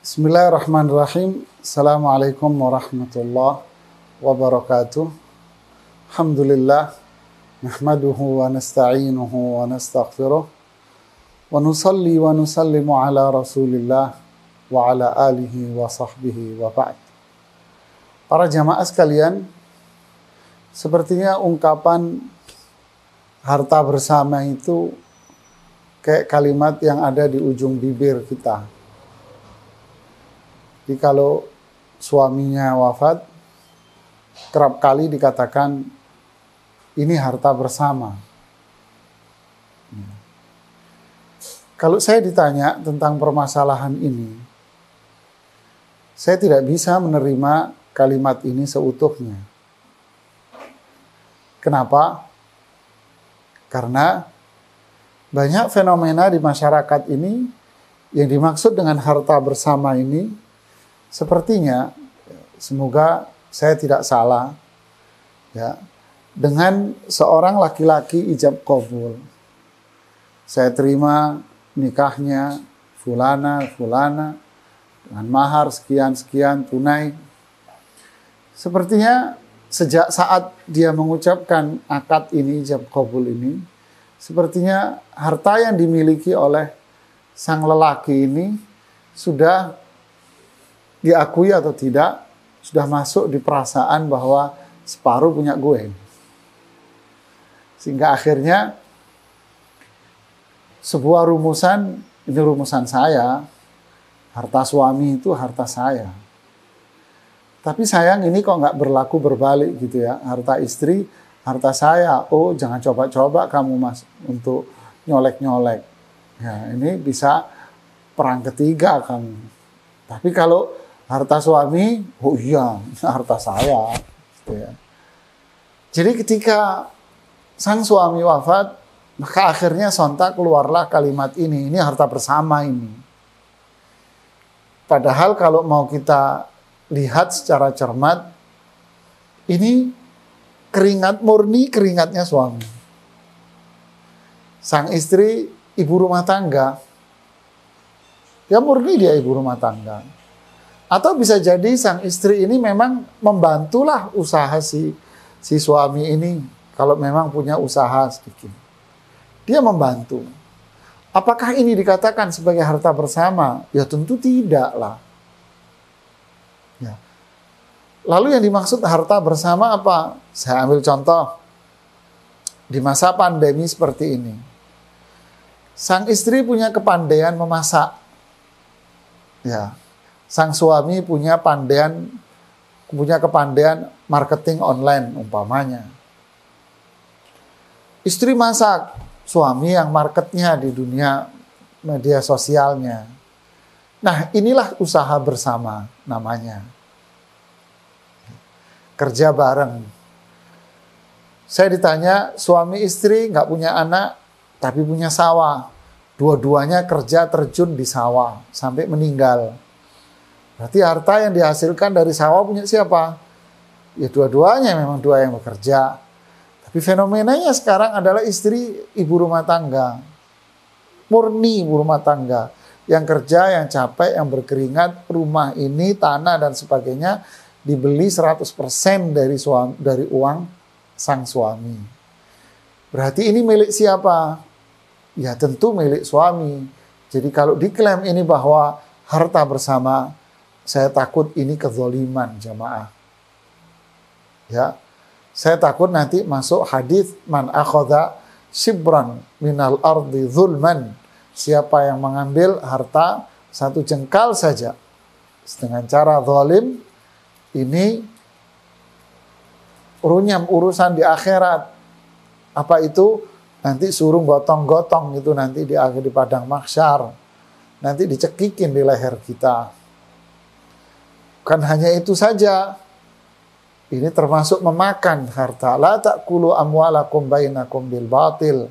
Bismillahirrahmanirrahim. Assalamualaikum warahmatullahi wabarakatuh. Alhamdulillah. Nahmaduhu wa nasta'inuhu wa nastaghfiruh. Wa nusalli wa nusallimu ala rasulillah wa ala alihi wa sahbihi wa ba'd. Para jamaah sekalian, sepertinya ungkapan harta bersama itu kayak kalimat yang ada di ujung bibir kita. Jadi kalau suaminya wafat, kerap kali dikatakan ini harta bersama. Kalau saya ditanya tentang permasalahan ini, saya tidak bisa menerima kalimat ini seutuhnya. Kenapa? Karena banyak fenomena di masyarakat ini yang dimaksud dengan harta bersama ini, sepertinya, semoga saya tidak salah, ya, dengan seorang laki-laki ijab qabul. Saya terima nikahnya fulana dengan mahar sekian tunai. Sepertinya sejak saat dia mengucapkan akad ini, ijab qabul ini, sepertinya harta yang dimiliki oleh sang lelaki ini sudah diakui atau tidak, sudah masuk di perasaan bahwa separuh punya gue. Sehingga akhirnya sebuah rumusan, ini rumusan saya, harta suami itu harta saya. Tapi sayang ini kok nggak berlaku berbalik gitu ya, harta istri, harta saya. Oh, jangan coba-coba kamu mas untuk nyolek-nyolek. Ya, ini bisa perang ketiga kamu. Tapi kalau harta suami, oh iya, harta saya. Gitu ya. Jadi ketika sang suami wafat, maka akhirnya sontak keluarlah kalimat ini harta bersama ini. Padahal kalau mau kita lihat secara cermat, ini keringat murni, keringatnya suami. Sang istri ibu rumah tangga, ya murni dia ibu rumah tangga. Atau bisa jadi sang istri ini memang membantulah usaha si suami ini. Kalau memang punya usaha sedikit, dia membantu. Apakah ini dikatakan sebagai harta bersama? Ya tentu tidak lah. Ya. Lalu yang dimaksud harta bersama apa? Saya ambil contoh. Di masa pandemi seperti ini. Sang istri punya kepandaian memasak. Ya. Sang suami punya kepandaian marketing online umpamanya. Istri masak, suami yang marketnya di dunia media sosialnya. Nah, inilah usaha bersama namanya. Kerja bareng. Saya ditanya, suami istri nggak punya anak, tapi punya sawah. Dua-duanya kerja terjun di sawah sampai meninggal. Berarti harta yang dihasilkan dari sawah punya siapa? Ya dua-duanya memang dua yang bekerja. Tapi fenomenanya sekarang adalah istri ibu rumah tangga. Murni ibu rumah tangga. Yang kerja, yang capek, yang berkeringat, rumah ini, tanah dan sebagainya dibeli 100% dari uang sang suami. Berarti ini milik siapa? Ya tentu milik suami. Jadi kalau diklaim ini bahwa harta bersama, saya takut ini kezaliman jamaah. Ya, saya takut nanti masuk hadis man akhadha shibran minal ardi zulman. Siapa yang mengambil harta satu jengkal saja dengan cara zalim, ini runyam urusan di akhirat. Apa itu? Nanti suruh gotong-gotong itu nanti di padang mahsyar. Nanti dicekikin di leher kita. Bukan hanya itu saja. Ini termasuk memakan harta. La ta'kulu amwalakum bainakum bil batil.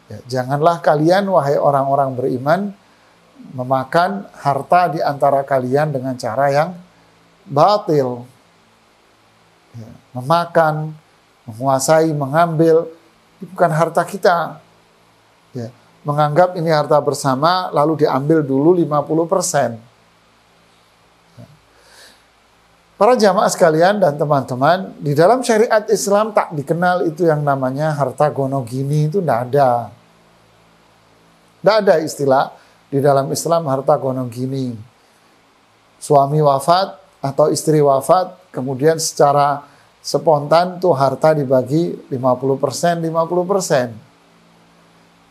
Ya, janganlah kalian wahai orang-orang beriman memakan harta di antara kalian dengan cara yang batil. Ya, memakan, menguasai, mengambil, itu bukan harta kita. Ya, menganggap ini harta bersama lalu diambil dulu 50%. Para jamaah sekalian dan teman-teman, di dalam syariat Islam tak dikenal itu yang namanya harta gonogini, itu tidak ada. Tidak ada istilah di dalam Islam harta gonogini. Suami wafat atau istri wafat, kemudian secara spontan tuh harta dibagi 50%, 50%.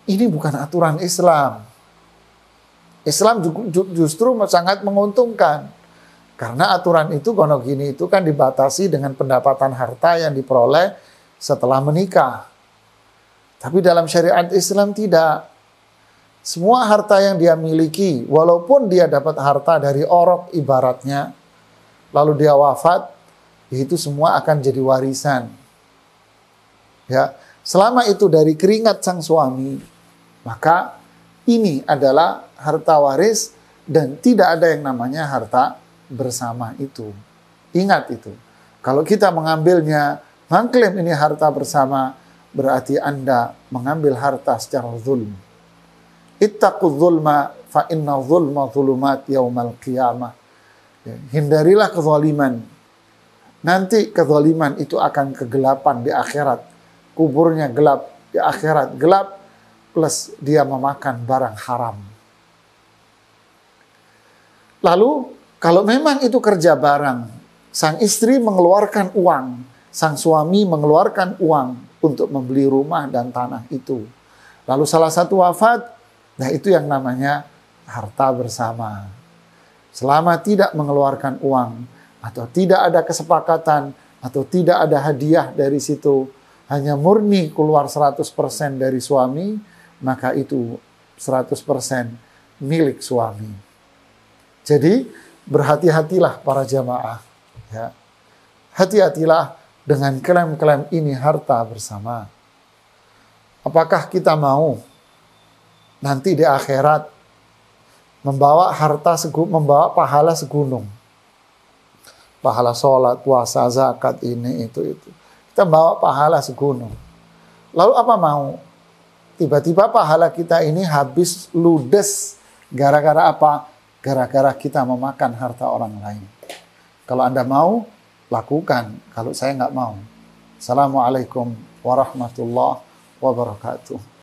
Ini bukan aturan Islam. Islam justru sangat menguntungkan. Karena aturan itu, gonogini itu kan dibatasi dengan pendapatan harta yang diperoleh setelah menikah. Tapi dalam syariat Islam tidak. Semua harta yang dia miliki, walaupun dia dapat harta dari orok ibaratnya, lalu dia wafat, itu semua akan jadi warisan. Ya, selama itu dari keringat sang suami, maka ini adalah harta waris dan tidak ada yang namanya harta bersama itu. Ingat itu. Kalau kita mengambilnya, mengklaim ini harta bersama, berarti Anda mengambil harta secara zulm. Ittaqu zulma fa inna zulma zulumat yaumal qiyamah. Hindarilah kezaliman. Nanti kezaliman itu akan kegelapan di akhirat. Kuburnya gelap, di akhirat gelap, plus dia memakan barang haram. Lalu kalau memang itu kerja bareng, sang istri mengeluarkan uang, sang suami mengeluarkan uang untuk membeli rumah dan tanah itu. Lalu salah satu wafat, nah itu yang namanya harta bersama. Selama tidak mengeluarkan uang, atau tidak ada kesepakatan, atau tidak ada hadiah dari situ, hanya murni keluar 100% dari suami, maka itu 100% milik suami. Jadi, berhati-hatilah para jamaah. Ya. Hati-hatilah dengan klaim-klaim ini harta bersama. Apakah kita mau nanti di akhirat membawa membawa pahala segunung? Pahala sholat, puasa, zakat, ini, itu. Kita bawa pahala segunung. Lalu apa mau? Tiba-tiba pahala kita ini habis ludes. Gara-gara apa? Gara-gara kita memakan harta orang lain. Kalau Anda mau, lakukan. Kalau saya nggak mau. Assalamualaikum warahmatullahi wabarakatuh.